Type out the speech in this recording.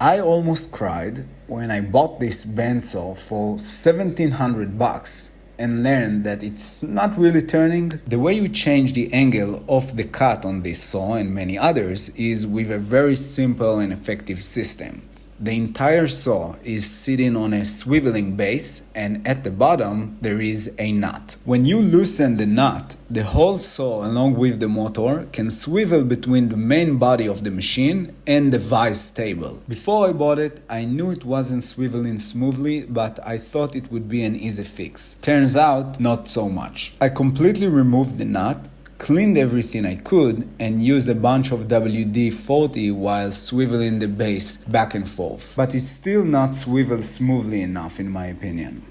I almost cried when I bought this bandsaw for $1,700 and learned that it's not really turning. The way you change the angle of the cut on this saw and many others is with a very simple and effective system. The entire saw is sitting on a swiveling base, and at the bottom there is a nut. When you loosen the nut, the whole saw along with the motor can swivel between the main body of the machine and the vice table. Before I bought it, I knew it wasn't swiveling smoothly, but I thought it would be an easy fix. Turns out, not so much. I completely removed the nut, cleaned everything I could, and used a bunch of WD-40 while swiveling the base back and forth. But it still not swivels smoothly enough in my opinion.